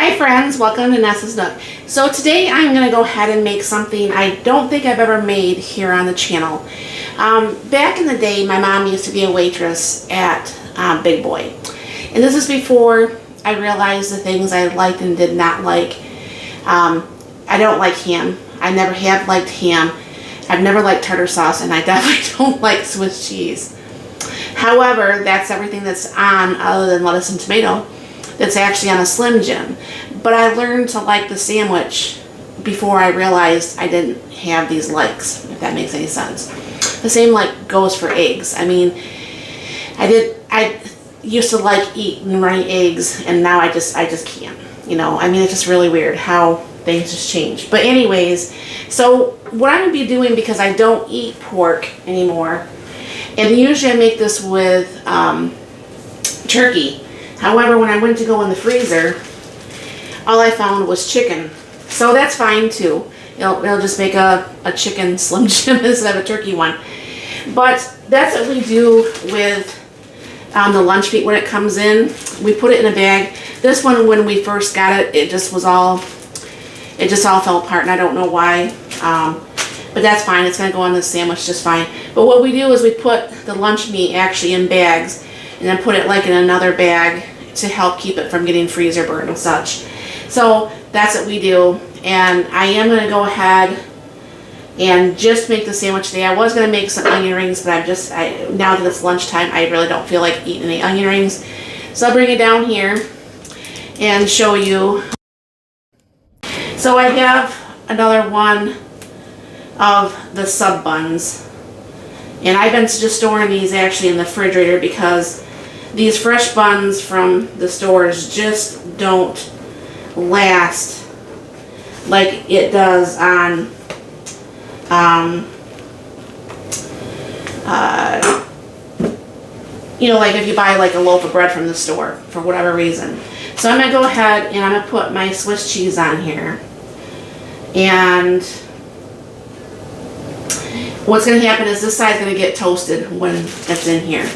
Hi friends, welcome to Nessa's Nook. So today I'm going to go ahead and make something I don't think I've ever made here on the channel. Back in the day, my mom used to be a waitress at Big Boy. And this is before I realized the things I liked and did not like. I don't like ham. I never have liked ham. I've never liked tartar sauce, and I definitely don't like Swiss cheese. However, that's everything that's on other than lettuce and tomato. That's actually on a Slim Jim. But I learned to like the sandwich before I realized I didn't have these likes, if that makes any sense. The same like goes for eggs. I mean, I used to like eating runny eggs, and now I just can't. You know, I mean, it's just really weird how things just change. But anyways, so what I'm going to be doing, because I don't eat pork anymore, and usually I make this with turkey. However, when I went to go in the freezer, all I found was chicken. So that's fine too. It'll just make a chicken Slim Jim instead of a turkey one. But that's what we do with the lunch meat when it comes in. We put it in a bag. This one, when we first got it, it just all fell apart, and I don't know why. But that's fine. It's going to go on the sandwich just fine. But what we do is we put the lunch meat actually in bags, and then put it like in another bag to help keep it from getting freezer burn and such. So that's what we do. And I am going to go ahead and just make the sandwich today. I was going to make some onion rings, but now that it's lunchtime, I really don't feel like eating any onion rings. So I'll bring it down here and show you. So I have another one of the sub buns. And I've been just storing these actually in the refrigerator because these fresh buns from the stores just don't last like it does on you know, like if you buy like a loaf of bread from the store for whatever reason. So I'm going to go ahead and I'm going to put my Swiss cheese on here. And what's going to happen is this side's going to get toasted when it's in here.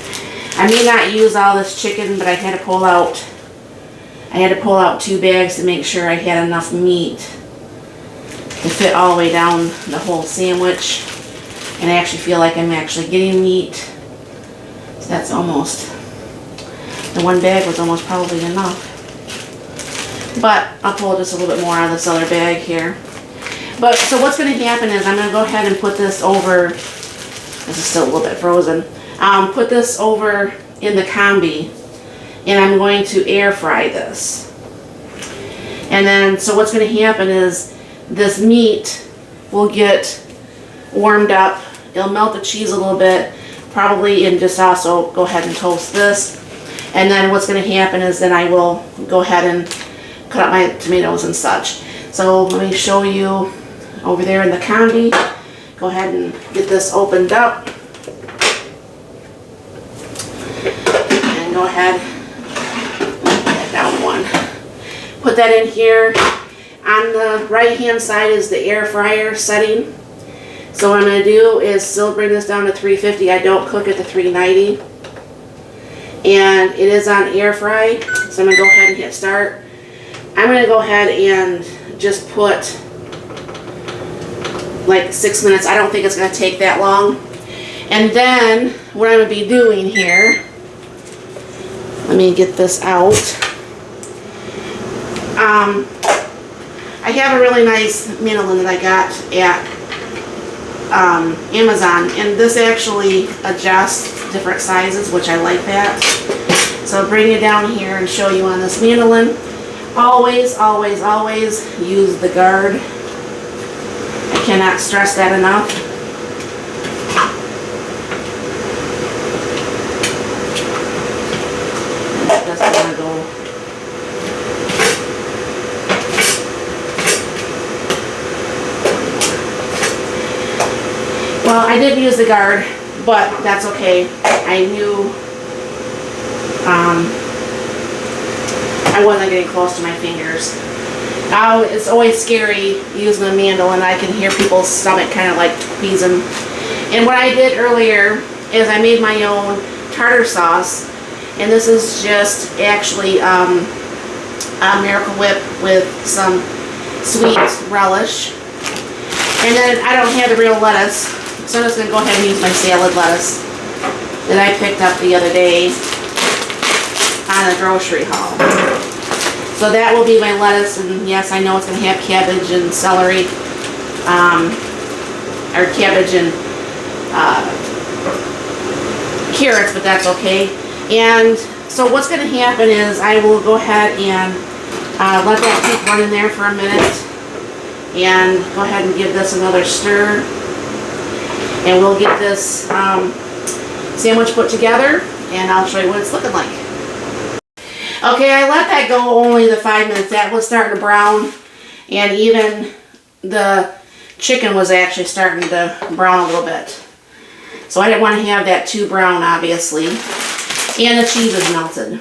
I may not use all this chicken, but I had to pull out 2 bags to make sure I had enough meat to fit all the way down the whole sandwich. And I actually feel like I'm actually getting meat. So that's almost, the 1 bag was almost probably enough. But I'll pull just a little bit more out of this other bag here. But so what's going to happen is I'm going to go ahead and put this over, this is still a little bit frozen, put this over in the Combi, and I'm going to air fry this. And then, so what's going to happen is this meat will get warmed up, it'll melt the cheese a little bit, probably, and just also go ahead and toast this. And then what's going to happen is then I will go ahead and cut up my tomatoes and such. So let me show you over there in the Combi. Go ahead and get this opened up. And go ahead, put down one. Put that in here. On the right hand side is the air fryer setting. So what I'm going to do is still bring this down to 350. I don't cook at the 390. And it is on air fry. So I'm going to go ahead and hit start. I'm going to go ahead and just put like 6 minutes. I don't think it's going to take that long. And then what I'm going to be doing here, let me get this out. I have a really nice mandolin that I got at Amazon, and this actually adjusts different sizes, which I like that. So I'll bring it down here and show you on this mandolin. Always, always, always use the guard. I cannot stress that enough. That doesn't want to go. Well, I did use the guard, but that's okay. I knew I wasn't getting close to my fingers. It's always scary using a mandolin. I can hear people's stomach kind of like wheezing. And what I did earlier is I made my own tartar sauce, and this is just actually Miracle Whip with some sweet relish. And then I don't have the real lettuce, so I'm just going to go ahead and use my salad lettuce that I picked up the other day on a grocery haul. So that will be my lettuce, and yes, I know it's going to have cabbage and celery, or cabbage and carrots, but that's okay. And so what's going to happen is I will go ahead and let that keep running there for a minute, and go ahead and give this another stir, and we'll get this sandwich put together, and I'll show you what it's looking like. Okay, I let that go only the 5 minutes. That was starting to brown, and even the chicken was actually starting to brown a little bit. So I didn't want to have that too brown, obviously. And the cheese is melted.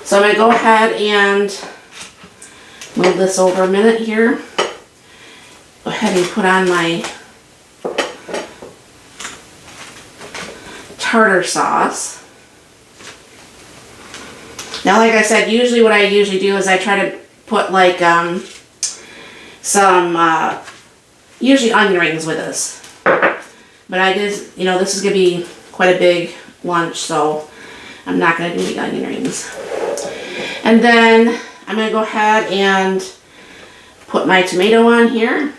So I'm going to go ahead and move this over a minute here. Go ahead and put on my tartar sauce. Now, like I said, usually what I usually do is I try to put like some, usually onion rings with this. But I did, you know, this is going to be quite a big lunch, so I'm not going to do the onion rings. And then I'm going to go ahead and put my tomato on here.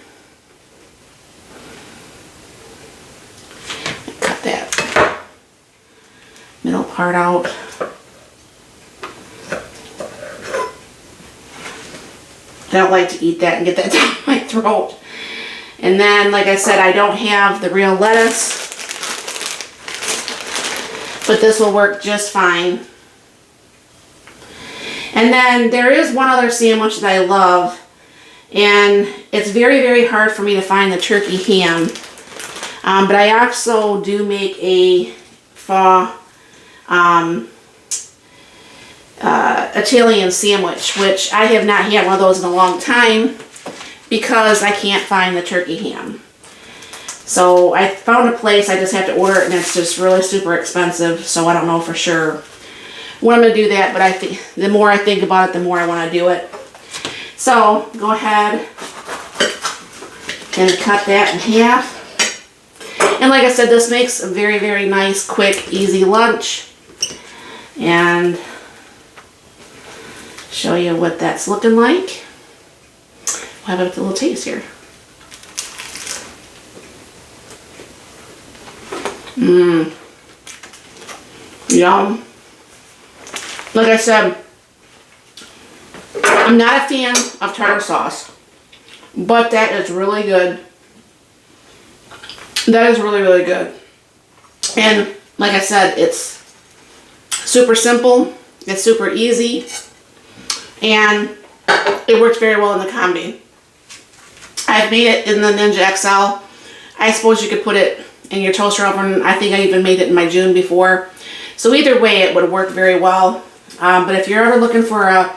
Cut that middle part out. I don't like to eat that and get that down my throat. And then, like I said, I don't have the real lettuce, but this will work just fine. And then there is one other sandwich that I love, and it's very, very hard for me to find the turkey ham. But I also do make a Faux Italian sandwich, which I have not had one of those in a long time because I can't find the turkey ham. So I found a place, I just have to order it, and it's just really super expensive, so I don't know for sure when I'm going to do that, but I think the more I think about it, the more I want to do it. So go ahead and cut that in half. And like I said, this makes a very, very nice, quick, easy lunch. And show you what that's looking like. We'll have a little taste here. Mmm. Yum. Like I said, I'm not a fan of tartar sauce, but that is really good. That is really, really good. And like I said, it's super simple, it's super easy, and it works very well in the Combi. I've made it in the Ninja XL. I suppose you could put it in your toaster oven. I think I even made it in my June before. So either way, it would work very well. But if you're ever looking for a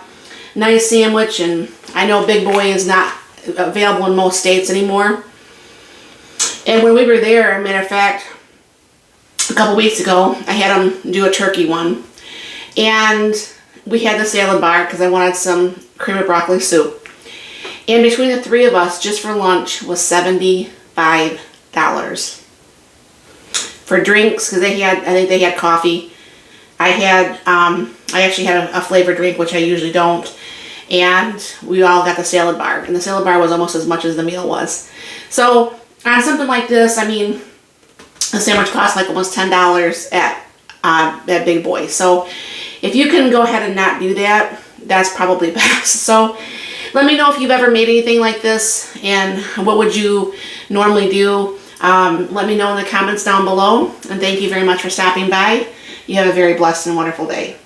nice sandwich, and I know Big Boy is not available in most states anymore. And when we were there, matter of fact, a couple weeks ago, I had them do a turkey one. And we had the salad bar because I wanted some cream of broccoli soup. And between the three of us, just for lunch, was $75. For drinks, because they had, I think they had coffee. I actually had a flavored drink, which I usually don't. And we all got the salad bar. And the salad bar was almost as much as the meal was. So on something like this, I mean, a sandwich costs like almost $10 at Big Boy. So if you can go ahead and not do that, that's probably best. So let me know if you've ever made anything like this, and what would you normally do. Let me know in the comments down below. And thank you very much for stopping by. You have a very blessed and wonderful day.